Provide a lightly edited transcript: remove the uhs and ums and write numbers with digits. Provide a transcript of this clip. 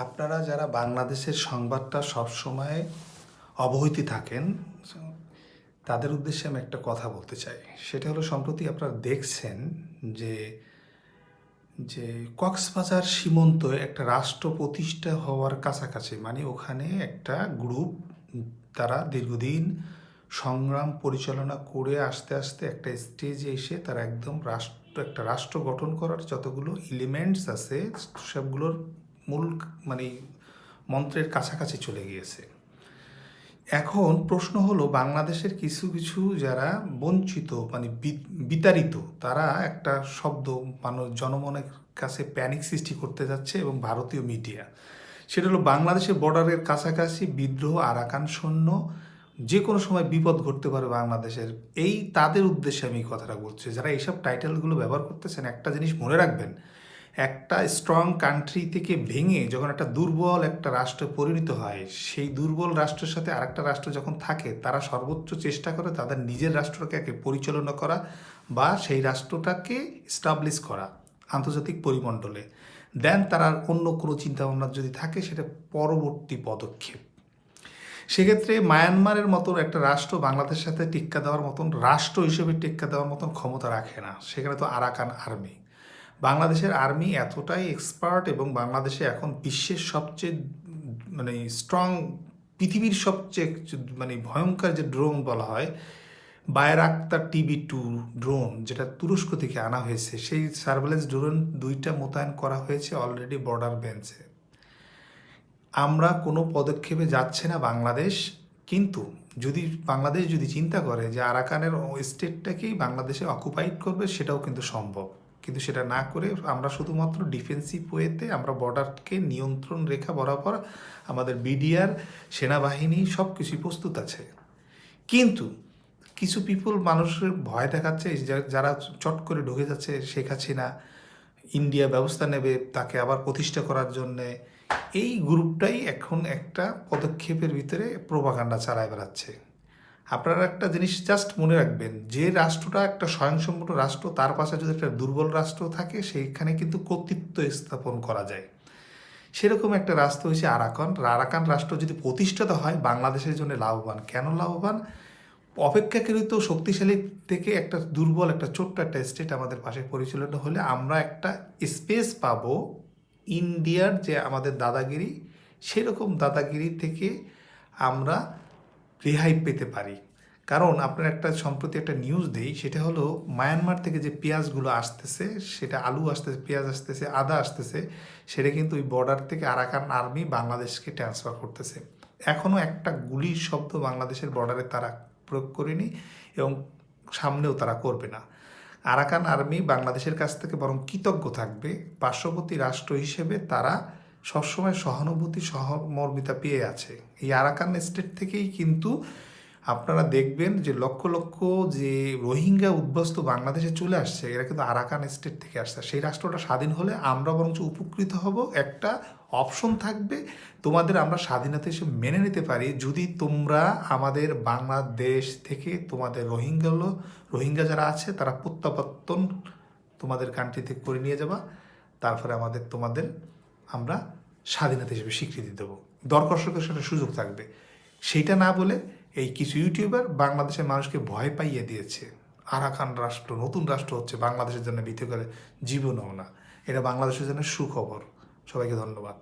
আপনারা যারা বাংলাদেশের সংবাদটা সবসময় অবহিত থাকেন, তাদের উদ্দেশ্যে আমি একটা কথা বলতে চাই। সেটা হলো, সম্প্রতি আপনারা দেখছেন যে যে কক্সবাজার সীমান্তে একটা রাষ্ট্র প্রতিষ্ঠা হওয়ার কাছাকাছি, মানে ওখানে একটা গ্রুপ, তারা দীর্ঘদিন সংগ্রাম পরিচালনা করে আস্তে আস্তে একটা স্টেজে এসে তারা একদম একটা রাষ্ট্র গঠন করার যতগুলো এলিমেন্টস আছে সবগুলোর মূল মানে মন্ত্রের কাছাকাছি চলে গিয়েছে। এখন প্রশ্ন হলো, বাংলাদেশের কিছু কিছু যারা বঞ্চিত মানে বিতাড়িত, তারা একটা শব্দ মানুষ জনমনের কাছে প্যানিক সৃষ্টি করতে যাচ্ছে, এবং ভারতীয় মিডিয়া, সেটা হলো বাংলাদেশের বর্ডারের কাছাকাছি বিদ্রোহ, আরাকান সৈন্য, যে কোনো সময় বিপদ ঘটতে পারে বাংলাদেশের। এই তাদের উদ্দেশ্যে আমি এই কথাটা বলছি, যারা এইসব টাইটেলগুলো ব্যবহার করতেছেন। একটা জিনিস মনে রাখবেন, একটা স্ট্রং কান্ট্রি থেকে ভেঙে যখন একটা দুর্বল একটা রাষ্ট্রে পরিণত হয়, সেই দুর্বল রাষ্ট্রের সাথে আরেকটা রাষ্ট্র যখন থাকে, তারা সর্বোচ্চ চেষ্টা করে তাদের নিজের রাষ্ট্রটাকে পরিচালনা করা বা সেই রাষ্ট্রটাকে স্টাবলিশ করা আন্তর্জাতিক পরিমণ্ডলে। দেন তারা অন্য কোনো চিন্তাভাবনা যদি থাকে, সেটা পরবর্তী পদক্ষেপ। সেক্ষেত্রে মায়ানমারের মতন একটা রাষ্ট্র বাংলাদেশের সাথে টেক্কা দেওয়ার মতন, রাষ্ট্র হিসেবে টেক্কা দেওয়ার মতন ক্ষমতা রাখে না। সেখানে তো আরাকান আর্মি, বাংলাদেশের আর্মি এতটাই এক্সপার্ট, এবং বাংলাদেশে এখন বিশ্বের সবচেয়ে মানে স্ট্রং, পৃথিবীর সবচেয়ে মানে ভয়ঙ্কর যে ড্রোন বলা হয় বায়রাক্তার TB2 ড্রোন, যেটা তুরস্ক থেকে আনা হয়েছে, সেই সার্ভেলেন্স ড্রোন 2টা মোতায়েন করা হয়েছে অলরেডি বর্ডার বেঞ্চে। আমরা কোনো পদক্ষেপে যাচ্ছে না বাংলাদেশ, কিন্তু বাংলাদেশ যদি চিন্তা করে যে আরাকানের স্টেটটাকেই বাংলাদেশে অকুপাইড করবে, সেটাও কিন্তু সম্ভব। কিন্তু সেটা না করে আমরা শুধুমাত্র ডিফেন্সিভ ওয়েতে আমরা বর্ডারকে নিয়ন্ত্রণ রেখা বরাবর আমাদের BDR, সেনাবাহিনী সব কিছুই প্রস্তুত আছে। কিন্তু কিছু পিপল মানুষের ভয় দেখাচ্ছে, যারা চট করে ঢুকে যাচ্ছে। শেখ হাসিনা ইন্ডিয়া ব্যবস্থা নেবে তাকে আবার প্রতিষ্ঠা করার জন্যে, এই গ্রুপটাই এখন একটা পদক্ষেপের ভিতরে প্রোপাগান্ডা চালায় বেড়াচ্ছে। আপনারা একটা জিনিস জাস্ট মনে রাখবেন, যে রাষ্ট্রটা একটা স্বয়ংসম্পূর্ণ রাষ্ট্র, তার পাশে যদি একটা দুর্বল রাষ্ট্র থাকে, সেইখানে কিন্তু কর্তৃত্ব স্থাপন করা যায়। সেরকম একটা রাষ্ট্র হয়েছে আরাকান। আরাকান রাষ্ট্র যদি প্রতিষ্ঠিত হয়, বাংলাদেশের জন্য লাভবান। কেন লাভবান? অপেক্ষাকৃত শক্তিশালী থেকে একটা দুর্বল, একটা ছোট্ট একটা স্টেট আমাদের পাশে পরিচালনা হলে আমরা একটা স্পেস পাবো ইন্ডিয়ার যে আমাদের দাদাগিরি, সেরকম দাদাগিরি থেকে আমরা রেহাই পেতে পারি। কারণ আপনার সম্প্রতি একটা নিউজ দেই, সেটা হলো মায়ানমার থেকে যে পেঁয়াজগুলো আসতেছে, সেটা আলু আসতেছে, পেঁয়াজ আসতেছে, আদা আসতেছে, সেটা কিন্তু ওই বর্ডার থেকে আরাকান আর্মি বাংলাদেশকে ট্রান্সফার করতেছে। এখনও একটা গুলির শব্দ বাংলাদেশের বর্ডারে তারা প্রয়োগ করেনি, এবং সামনেও তারা করবে না। আরাকান আর্মি বাংলাদেশের কাছ থেকে বরং কৃতজ্ঞ থাকবে। পার্শ্ববর্তী রাষ্ট্র হিসেবে তারা সবসময় সহানুভূতি, সহমর্মিতা পেয়ে আছে। এই আরাকান স্টেট থেকেই কিন্তু আপনারা দেখবেন যে লক্ষ লক্ষ যে রোহিঙ্গা উদ্বাস্তু বাংলাদেশে চলে আসছে, এরা কিন্তু আরাকান স্টেট থেকে আসছে। সেই রাষ্ট্রটা স্বাধীন হলে আমরা বরঞ্চ উপকৃত হব। একটা অপশন থাকবে, তোমাদের আমরা স্বাধীনতা হিসেবে মেনে নিতে পারি, যদি তোমরা আমাদের বাংলাদেশ থেকে তোমাদের রোহিঙ্গা যারা আছে তারা প্রত্যাবর্তন তোমাদের কান্ট্রিতে করে নিয়ে যাবা। তারপরে তোমাদের আমরা স্বাধীনতা হিসেবে স্বীকৃতি দেবো। দরকর্ষকের সাথে সুযোগ থাকবে। সেইটা না বলে এই কিছু ইউটিউবার বাংলাদেশের মানুষকে ভয় পাইয়ে দিয়েছে। আরাকান রাষ্ট্র নতুন রাষ্ট্র হচ্ছে, বাংলাদেশের জন্য ভীতি করে জীবনও না। এটা বাংলাদেশের জন্য সুখবর। সবাইকে ধন্যবাদ।